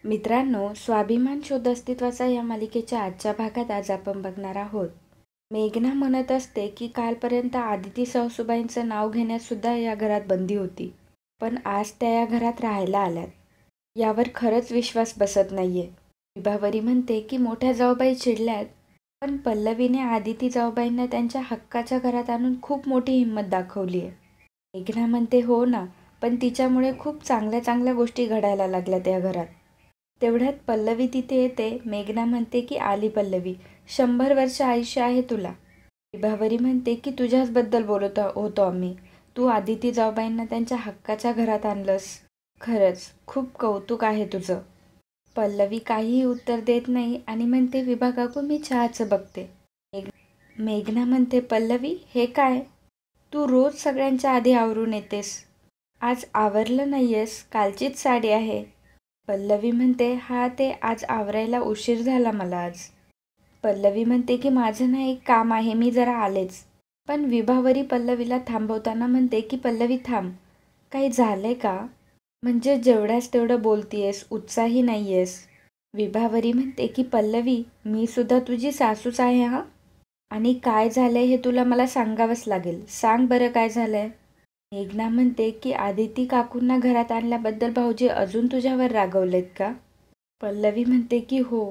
मित्रांनो, स्वाभिमान शोध अस्तित्वाचा या मालिकेच्या आजच्या भागात आज आपण बघणार आहोत. मेघना म्हणत असते की कालपर्यंत आदिती सासूबाईंचं नाव घेण्यास सुद्धा या घरात बंदी होती, पण आज त्या या घरात राहायला आल्यात. यावर खरंच विश्वास बसत नाहीये. विभावरी म्हणते की मोठ्या जाऊबाई चिडल्यात, पण पल्लवीने आदिती जाऊबाईंना त्यांच्या हक्काच्या घरात आणून खूप मोठी हिंमत दाखवली आहे. मेघना म्हणते हो ना, पण तिच्यामुळे खूप चांगल्या चांगल्या गोष्टी घडायला लागल्या त्या घरात. तेवढ्यात पल्लवी तिथे येते. मेघना म्हणते की आली पल्लवी, 100 वर्ष आयुष्य आहे तुला. विभावरी म्हणते की तुझ्याचबद्दल बोलत होतो आम्ही. तू आदिती जाऊबाईंना त्यांच्या हक्काच्या घरात आणलंस. खरंच खूप कौतुक आहे तुझं. पल्लवी काहीही उत्तर देत नाही आणि म्हणते विभा काकू मी चहाचं बघते. मेघना म्हणते पल्लवी हे काय, तू रोज सगळ्यांच्या आधी आवरून येतेस, आज आवरलं नाहीयेस, कालचीच साडी आहे. पल्लवी म्हणते हा ते आज आवरायला उशीर झाला मला आज. पल्लवी म्हणते की माझं ना एक काम आहे, मी जरा आलेच. पण विभावरी पल्लवीला थांबवताना म्हणते की पल्लवी थांब, काही झालंय का, म्हणजे जेवढ्याच तेवढं बोलतीयेस, उत्साही नाहीयेस. विभावरी म्हणते की पल्लवी मी सुद्धा तुझी सासूच आहे हा, आणि काय झालंय हे तुला मला सांगावंच लागेल, सांग बरं काय झालंय. मेघना म्हणते की आदिती काकूंना घरात आणल्याबद्दल भाऊजी अजून तुझ्यावर रागवलेत का. पल्लवी म्हणते की हो,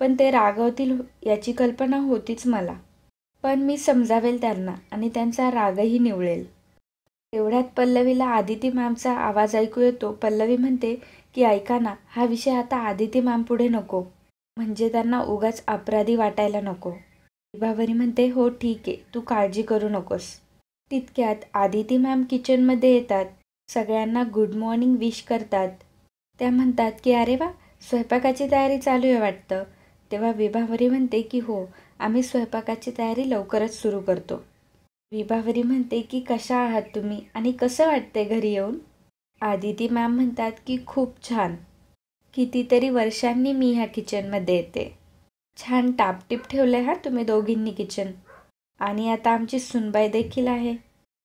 पण ते रागवतील याची कल्पना होतीच मला, पण मी समजावेल त्यांना आणि त्यांचा रागही निवळेल. तेवढ्यात पल्लवीला आदिती मॅमचा आवाज ऐकू येतो. पल्लवी म्हणते की ऐका ना, हा विषय आता आदिती मॅम पुढे नको, म्हणजे त्यांना उगाच अपराधी वाटायला नको. विभावरी म्हणते हो ठीक आहे, तू काळजी करू नकोस. तितक्यात आदिती मॅम किचनमध्ये येतात. सगळ्यांना गुड मॉर्निंग विश करतात. त्या म्हणतात की अरे वा, स्वयंपाकाची तयारी चालू आहे वाटतं. तेव्हा विभावरी म्हणते की हो, आम्ही स्वयंपाकाची तयारी लवकरच सुरू करतो. विभावरी म्हणते की कशा आहात तुम्ही आणि कसं वाटतंय घरी येऊन. आदिती मॅम म्हणतात की खूप छान, कितीतरी वर्षांनी मी ह्या किचनमध्ये येते. छान टापटीप ठेवलंय हा तुम्ही दोघींनी किचन, आणि आता आमची सुनबाई देखील आहे.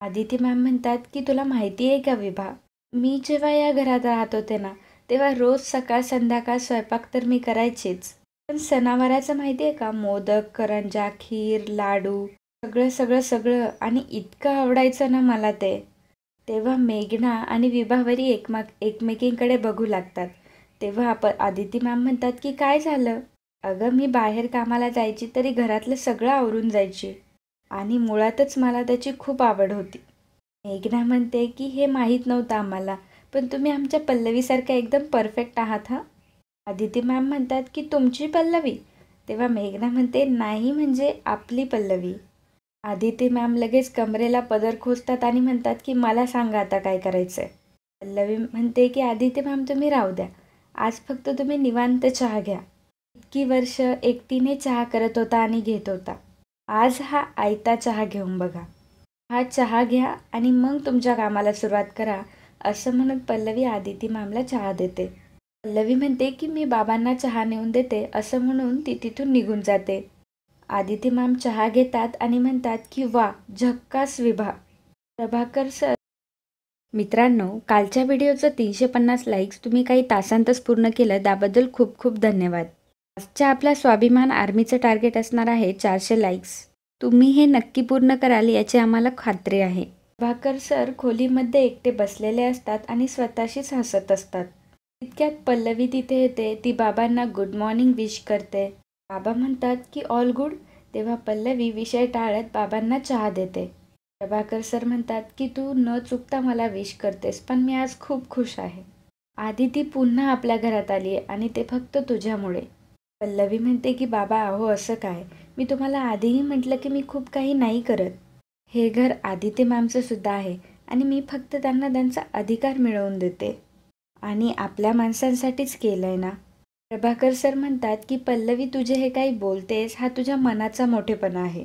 आदिती मॅम म्हणतात की तुला माहिती आहे का विभा, मी जेव्हा या घरात राहत होते ना, तेव्हा रोज सकाळ संध्याकाळ स्वयंपाक तर मी करायचीच, पण सणावाराचं माहिती आहे का, मोदक, करंजा, खीर, लाडू, सगळं सगळं सगळं, आणि इतकं आवडायचं ना मला ते. तेव्हा मेघना आणि विभावरी एकमेकींकडे बघू लागतात. तेव्हा आदिती मॅम म्हणतात की काय झालं. अगं मी बाहेर कामाला जायची तरी घरातलं सगळं आवरून जायची, आणि मुळातच मला त्याची खूप आवड होती. मेघना म्हणते की हे माहीत नव्हतं आम्हाला, पण तुम्ही आमच्या पल्लवीसारख्या एकदम परफेक्ट आहात हा. आदिती मॅम म्हणतात की तुमची पल्लवी. तेव्हा मेघना म्हणते नाही, म्हणजे आपली पल्लवी. आदिती मॅम लगेच कमरेला पदर खोचतात आणि म्हणतात की मला सांगा आता काय करायचंय. पल्लवी म्हणते की आदिती मॅम तुम्ही राहू द्या, आज फक्त तुम्ही निवांत चहा घ्या. इतकी वर्ष एकटीने चहा करत होता आणि घेत होता, आज हा आयता चहा घेऊन बघा. हा चहा घ्या आणि मग तुमच्या कामाला सुरुवात करा, असं म्हणत पल्लवी आदिती मॅमला चहा देते. पल्लवी म्हणते की मी बाबांना चहा नेऊन देते, असं म्हणून ती तिथून निघून जाते. आदिती मॅम चहा घेतात आणि म्हणतात की वा, झक्कास विभा, प्रभाकर सर. मित्रांनो, कालच्या व्हिडिओचं 350 लाईक्स तुम्ही काही तासांतच पूर्ण केलं, त्याबद्दल खूप खूप धन्यवाद. आजच्या आपल्या स्वाभिमान आर्मीचं टार्गेट असणार आहे 400 लाईक्स. तुम्ही हे नक्की पूर्ण कराल याची आम्हाला खात्री आहे. प्रभाकर सर खोलीमध्ये एकटे बसलेले असतात आणि स्वतःशीच हसत असतात. तितक्यात पल्लवी तिथे येते. ती बाबांना गुड मॉर्निंग विश करते. बाबा म्हणतात की ऑल गुड. तेव्हा पल्लवी विषय टाळत बाबांना चहा देते. प्रभाकर सर म्हणतात की तू न चुकता मला विश करतेस, पण मी आज खूप खुश आहे. आदिती पुन्हा आपल्या घरात आली आहे आणि ते फक्त तुझ्यामुळे. पल्लवी म्हणते की बाबा अहो असं काय, मी तुम्हाला आधीही म्हटलं की मी खूप काही नाही करत. हे घर आदिती मॅमचं सुद्धा आहे आणि मी फक्त त्यांना त्यांचा अधिकार मिळवून देते, आणि आपल्या माणसांसाठीच केलंय ना. प्रभाकर सर म्हणतात की पल्लवी तुझे हे काही बोलतेस हा तुझ्या मनाचा मोठेपणा आहे.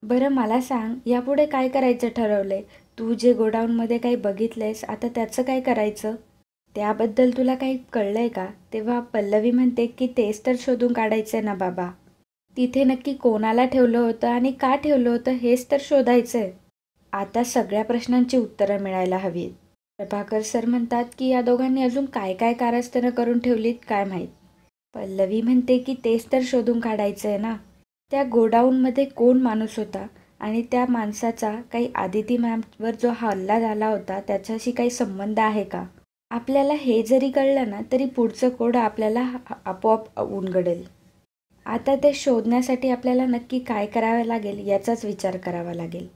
बरं मला सांग, यापुढे काय करायचं ठरवलंय. तू जे गोडाऊनमध्ये काही बघितलंयस, आता त्याचं काय करायचं, त्याबद्दल तुला काही कळलंय का. तेव्हा पल्लवी म्हणते की तेच तर शोधून काढायचंय ना बाबा, तिथे नक्की कोणाला ठेवलं होतं आणि का ठेवलं होतं हेच तर शोधायचंय. आता सगळ्या प्रश्नांची उत्तरं मिळायला हवीत. प्रभाकर सर म्हणतात की या दोघांनी अजून काय काय कारस्थानं करून ठेवलीत काय माहीत. पल्लवी म्हणते की तेच तर शोधून काढायचं आहे ना. त्या गोडाऊनमध्ये कोण माणूस होता आणि त्या माणसाचा काही आदिती मॅमवर जो हल्ला झाला होता त्याच्याशी काही संबंध आहे का? आपल्याला हे जरी कळलं ना तरी पुढचं कोड आपल्याला आपोआप उलगडेल. आता ते शोधण्यासाठी आपल्याला नक्की काय करावं लागेल याचाच विचार करावा लागेल.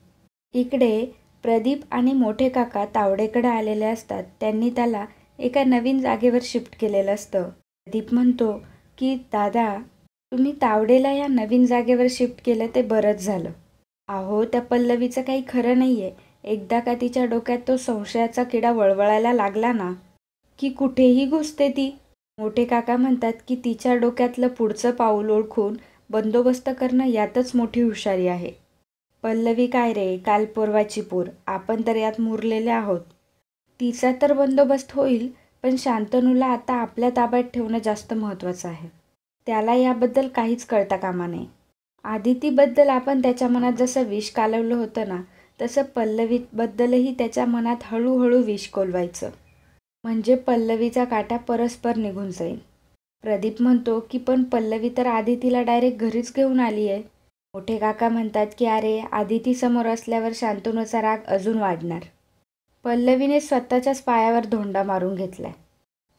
इकडे प्रदीप आणि मोठे काका तावडेकडे आलेले असतात. त्यांनी त्याला एका नवीन जागेवर शिफ्ट केलेलं असतं. प्रदीप म्हणतो की दादा, तुम्ही तावडेला या नवीन जागेवर शिफ्ट केलं ते बरंच झालं. अहो, त्या पल्लवीचं काही खरं नाही आहे. एकदा का तिच्या डोक्यात तो संशयाचा किडा वळवळायला लागला ना की कुठेही घुसते ती. मोठे काका म्हणतात की तिच्या डोक्यातलं पुढचं पाऊल ओळखून बंदोबस्त करणं यातच मोठी हुशारी आहे. पल्लवी काय रे, काल परवाची पोर, आपण तर यात मुरलेले आहोत. तिचा तर बंदोबस्त होईल, पण शांतनूला आता आपल्या ताब्यात ठेवणं जास्त महत्त्वाचं आहे. त्याला याबद्दल काहीच कळता कामा नये. आदितीबद्दल आपण त्याच्या मनात जसं विष कालवलं होतं ना, तसं पल्लवीबद्दलही त्याच्या मनात हळूहळू विष कोलवायचं. म्हणजे पल्लवीचा काटा परस्पर निघून जाईल. प्रदीप म्हणतो की पण पल्लवी तर आदितीला डायरेक्ट घरीच घेऊन आली आहे. मोठे काका म्हणतात की अरे, आदिती समोर असल्यावर शांतनूचा राग अजून वाढणार. पल्लवीने स्वतःच्याच पायावर धोंडा मारून घेतलाय.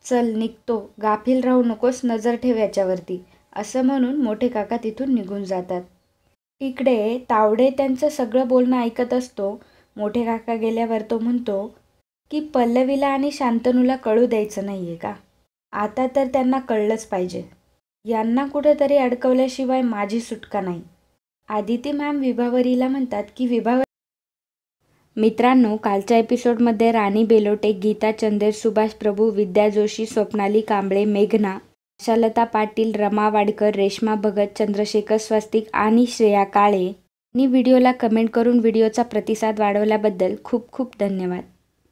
चल निघतो, गाफील राहू नकोस, नजर ठेव याच्यावरती, असं म्हणून मोठे काका तिथून निघून जातात. इकडे तावडे त्यांचं सगळं बोलणं ऐकत असतो. मोठे काका गेल्यावर तो म्हणतो की पल्लवीला आणि शांतनूला कळू द्यायचं नाही आहे का? आता तर त्यांना कळलंच पाहिजे. यांना कुठंतरी अडकवल्याशिवाय माझी सुटका नाही. आदिती मॅम विभावरीला म्हणतात की विभावरी. मित्रांनो, कालच्या एपिसोडमध्ये राणी बेलोटे, गीता चंदेर, सुभाष प्रभू, विद्या जोशी, स्वप्नाली कांबळे, मेघना, आशालता पाटील, रमा वाडकर, रेश्मा भगत, चंद्रशेखर स्वस्तिक आणि श्रेया काळे यांनी व्हिडिओला कमेंट करून व्हिडिओचा प्रतिसाद वाढवल्याबद्दल खूप खूप धन्यवाद.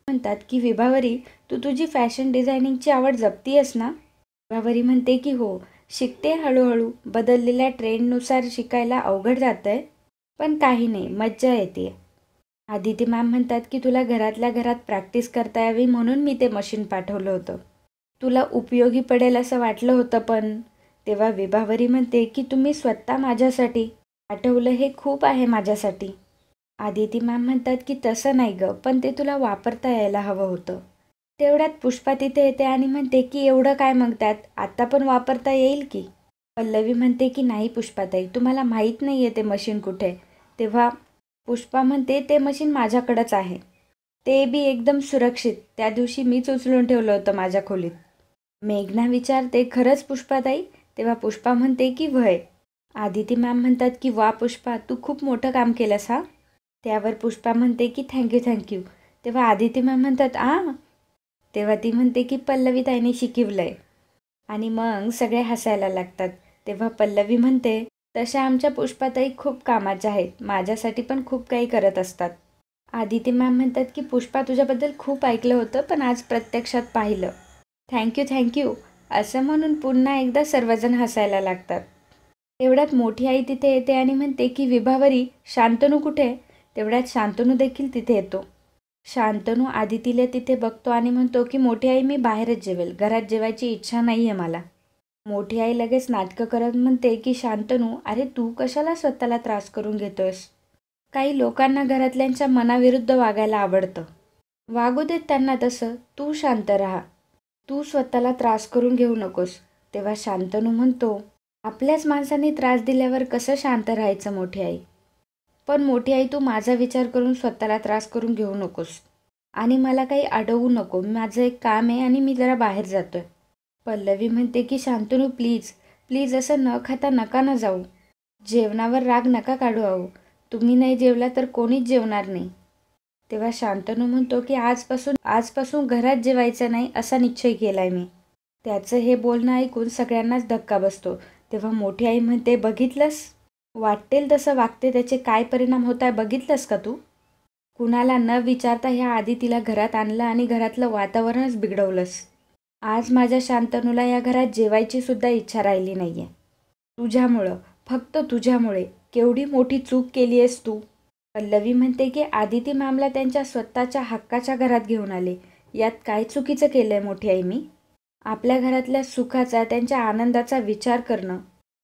म्हणतात की विभावरी, तू तुझी फॅशन डिझायनिंगची आवड जपतीयस ना? विभावरी म्हणते की हो, शिकते हळूहळू. बदललेल्या ट्रेंडनुसार शिकायला अवघड जातंय, पण काही नाही, मज्जा येते. आदिती मॅम म्हणतात की तुला घरातल्या घरात प्रॅक्टिस करता यावी म्हणून मी ते मशीन पाठवलं होतं. तुला उपयोगी पडेल असं वाटलं होतं पण. तेव्हा विभावरी म्हणते की तुम्ही स्वतः माझ्यासाठी पाठवलं हे खूप आहे माझ्यासाठी. आदिती मॅम म्हणतात की तसं नाही गं, पण ते तुला वापरता यायला हवं होतं. तेवढ्यात पुष्पा तिथे येते आणि म्हणते की एवढं काय मग त्यात, आत्ता पण वापरता येईल की? पल्लवी म्हणते की नाही पुष्पाताई, तुम्हाला माहीत नाही आहे ते मशीन कुठे. तेव्हा पुष्पा म्हणते ते मशीन माझ्याकडंच आहे, ते बी एकदम सुरक्षित. त्या दिवशी मीच उचलून ठेवलं होतं माझ्या खोलीत. मेघना विचारते खरंच पुष्पाताई? तेव्हा पुष्पा म्हणते की व्हय. आदिती मॅम म्हणतात की वा पुष्पा, तू खूप मोठं काम केलंस हा. त्यावर पुष्पा म्हणते की थँक्यू. तेव्हा आदिती मॅम म्हणतात तेव्हा ती म्हणते की पल्लवी ताईने शिकवलंय. आणि मग सगळे हसायला लागतात. तेव्हा पल्लवी म्हणते तशा आमच्या पुष्पाताई खूप कामाच्या आहेत, माझ्यासाठी पण खूप काही करत असतात. आदिती मॅम म्हणतात की पुष्पा, तुझ्याबद्दल खूप ऐकलं होतं पण आज प्रत्यक्षात पाहिलं. थँक्यू असं म्हणून पुन्हा एकदा सर्वजण हसायला लागतात. तेवढ्यात मोठी आई तिथे येते आणि म्हणते की विभावरी, शांतनू कुठे? तेवढ्यात शांतनू देखील तिथे येतो. शांतनू आदितीला तिथे बघतो आणि म्हणतो की मोठी आई, मी बाहेरच जेवेल, घरात जेवायची इच्छा नाही आहे मला. मोठी आई लगेच नाटकं करत म्हणते की शांतनू, अरे तू कशाला स्वतःला त्रास करून घेतोयस? काही लोकांना घरातल्यांच्या मनाविरुद्ध वागायला आवडतं. वागू देत त्यांना तसं, तू शांत राहा. तू स्वतःला त्रास करून घेऊ नकोस. तेव्हा शांतनू म्हणतो, आपल्याच माणसांनी त्रास दिल्यावर कसं शांत राहायचं मोठी आई? पण मोठी आई, तू माझा विचार करून स्वतःला त्रास करून घेऊ नकोस. आणि मला काही अडवू नको, माझं एक काम आहे आणि मी जरा बाहेर जातोय. पल्लवी म्हणते की शांतनू प्लीज असं न खाता नका ना जाऊ. जेवणावर राग नका काढू आहो. तुम्ही नाही जेवला तर कोणीच जेवणार नाही. तेव्हा शांतनू म्हणतो की आजपासून घरात जेवायचं नाही असा निश्चय केलाय मी. त्याचं हे बोलणं ऐकून सगळ्यांनाच धक्का बसतो. तेव्हा मोठी आई म्हणते, बघितलंस? वाटेल तसं वागते, त्याचे काय परिणाम होत आहे बघितलंस का तू? कुणाला न विचारता ह्या आधी तिला घरात आणलं आणि घरातलं वातावरणच बिघडवलंस. आज माझ्या शांतनूला या घरात जेवायची सुद्धा इच्छा राहिली नाहीये. तुझ्यामुळं, फक्त तुझ्यामुळे. केवढी मोठी चूक केली आहेस तू. पल्लवी म्हणते की आदिती मॅमला त्यांच्या स्वतःच्या हक्काच्या घरात घेऊन आले, यात काय चुकीचं केलंय मोठी आई मी? आपल्या घरातल्या सुखाचा, त्यांच्या आनंदाचा विचार करणं,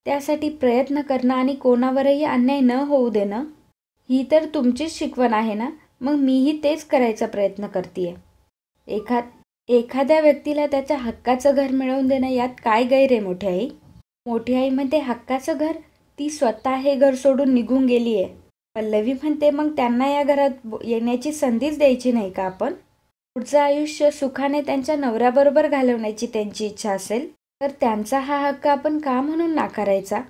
त्यासाठी प्रयत्न करणं आणि कोणावरही अन्याय न होऊ देणं, ही तर तुमचीच शिकवण आहे ना. मग मीही तेच करायचा प्रयत्न करतेय. एखाद्या व्यक्तीला त्याच्या हक्काचं घर मिळवून देणं यात काय गैर आहे मोठी आई? मोठी आई म्हणते, हक्काचं घर? ती स्वतः हे घर सोडून निघून गेली आहे. पल्लवी म्हणते, मग त्यांना या घरात येण्याची संधीच द्यायची नाही का आपण? पुढचं आयुष्य सुखाने त्यांच्या नवऱ्याबरोबर घालवण्याची त्यांची इच्छा असेल तर त्यांचा हा हक्क आपण का म्हणून नाकारायचा?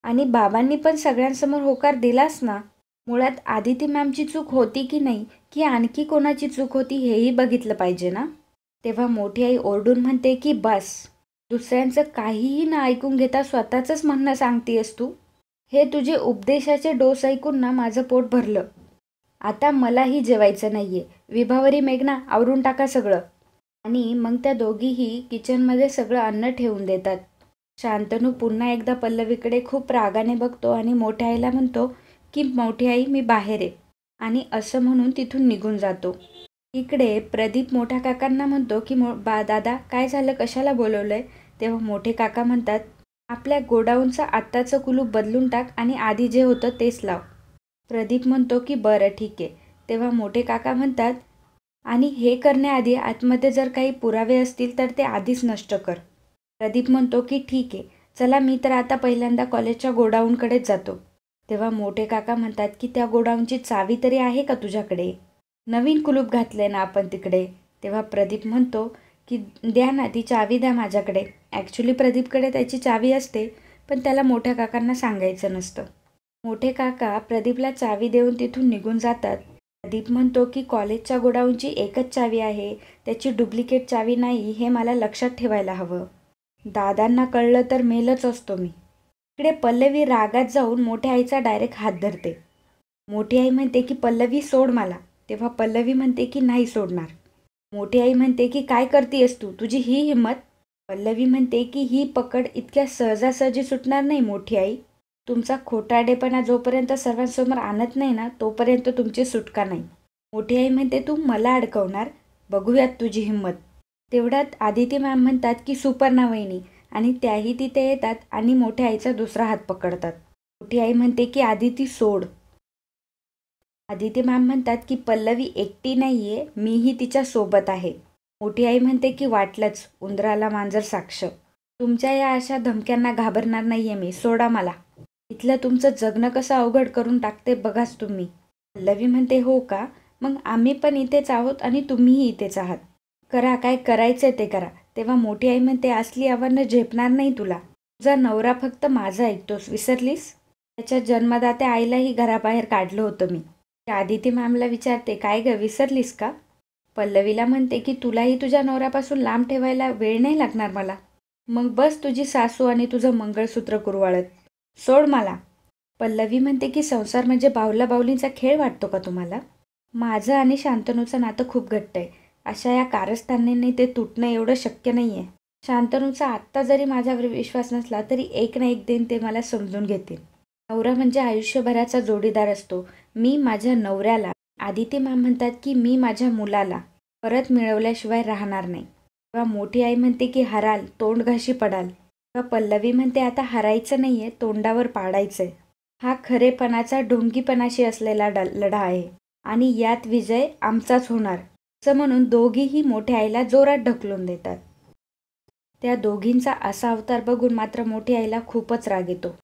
आणि बाबांनी पण सगळ्यांसमोर होकार दिलाच ना. मुळात आदिती मॅमची चूक होती की नाही, की आणखी कोणाची चूक होती हेही बघितलं पाहिजे ना. तेव्हा मोठी आई ओरडून म्हणते की बस, दुसऱ्यांचं काहीही न ऐकून घेता स्वतःचंच म्हणणं सांगतेस तू. हे तुझे उपदेशाचे डोस ऐकून ना माझं पोट भरलं. आता मलाही जेवायचं नाहीये. विभावरी, मेघना, आवरून टाका सगळं. आणि मग त्या दोघीही किचनमध्ये सगळं अन्न ठेवून देतात. शांतनू पुन्हा एकदा पल्लवीकडे खूप रागाने बघतो आणि मोठ्या आईला म्हणतो की मोठी आई मी बाहेर आहे, आणि असं म्हणून तिथून निघून जातो. इकडे प्रदीप मोठ्या काकांना म्हणतो की दादा काय झालं, कशाला बोलवलंय? तेव्हा मोठे काका म्हणतात, आपल्या गोडाऊनचं आत्ताचं कुलूप बदलून टाक आणि आधी जे होतं तेच लाव. प्रदीप म्हणतो की बरं ठीक आहे. तेव्हा मोठे काका म्हणतात, आणि हे करण्याआधी आतमध्ये जर काही पुरावे असतील तर ते आधीच नष्ट कर. प्रदीप म्हणतो की ठीक आहे, चला मी तर आता पहिल्यांदा कॉलेजच्या गोडाऊनकडेच जातो. तेव्हा मोठे काका म्हणतात की त्या गोडाऊनची चावी तरी आहे का तुझ्याकडे? नवीन कुलूप घातलंय ना आपण तिकडे. तेव्हा प्रदीप म्हणतो की द्या ना, ती चावी द्या माझ्याकडे. ॲक्च्युली प्रदीपकडे त्याची चावी असते, पण त्याला मोठ्या काकांना सांगायचं नसतं. मोठे काका प्रदीपला चावी देऊन तिथून निघून जातात. प्रदीप म्हणतो की कॉलेजच्या गोडाऊनची एकच चावी आहे, त्याची डुप्लिकेट चावी नाही, हे मला लक्षात ठेवायला हवं. दादांना कळलं तर मेलच असतो मी. इकडे पल्लवी रागात जाऊन मोठ्या आईचा डायरेक्ट हात धरते. मोठी आई म्हणते की पल्लवी सोड मला. तेव्हा पल्लवी म्हणते की नाही सोडणार. मोठी आई म्हणते की काय करतेयस तू, तुझी ही हिंमत? पल्लवी म्हणते की ही पकड इतक्या सहजासहजी सुटणार नाही मोठी आई. तुमचा खोटारडेपणा जोपर्यंत सर्वांसमोर आणत नाही ना, तोपर्यंत तुमची सुटका नाही. मोठी आई म्हणते तू मला अडकवणार, बघूयात तुझी हिंमत. तेवढ्यात आदिती मॅम म्हणतात की सुपर्णा वहिनी, आणि त्याही तिथे येतात आणि मोठ्या आईचा दुसरा हात पकडतात. मोठी आई म्हणते की आदिती सोड. आदिती मॅम म्हणतात की पल्लवी एकटी नाहीये, मीही तिच्या सोबत आहे. मोठी आई म्हणते की वाटलंच, उंदराला मांजर साक्ष. तुमच्या या अशा धमक्यांना घाबरणार नाहीये मी, सोडा मला. इथलं तुमचं जगणं कसं अवघड करून टाकते बघाच तुम्ही. पल्लवी म्हणते हो का, मग आम्ही पण इथेच आहोत आणि तुम्हीही इथेच आहात. करा, काय करायचंय ते करा. तेव्हा मोठी आई म्हणते असली आव्हानं झेपणार नाही तुला. तुझा नवरा फक्त माझं ऐकतोस, विसरलीस? त्याच्या जन्मदात्या आईलाही घराबाहेर काढलं होतं मी. आदिती मॅमला विचारते काय गं, विसरलीस का? पल्लवीला म्हणते की तुलाही तुझ्या नवऱ्यापासून लांब ठेवायला वेळ नाही लागणार मला. मग बस तुझी सासू आणि तुझं मंगळसूत्र कुरवाळत. सोड मला. पल्लवी म्हणते की संसार म्हणजे बाहुला बाहुलींचा खेळ वाटतो का तुम्हाला? माझं आणि शांतनूचं नातं खूप घट्ट आहे. अशा या कारस्थानांनी ते तुटणं एवढं शक्य नाही आहे. शांतनूचा आत्ता जरी माझ्यावर विश्वास नसला तरी एक ना एक दिन ते मला समजून घेतील. नवरा म्हणजे आयुष्यभराचा जोडीदार असतो. मी माझ्या नवऱ्याला, आदिती मॅम म्हणतात की मी माझ्या मुलाला परत मिळवल्याशिवाय राहणार नाही. तेव्हा मोठी आई म्हणते की हराल, तोंड घाशी पडाल. तेव्हा पल्लवी म्हणते आता हरायचं नाहीये, तोंडावर पाडायचंय. हा खरेपणाचा ढोंगीपणाशी असलेला लढा आहे आणि यात विजय आमचाच होणार, असं म्हणून दोघीही मोठ्या आईला जोरात ढकलून देतात. त्या दोघींचा असा अवतार बघून मात्र मोठी आईला खूपच राग येतो.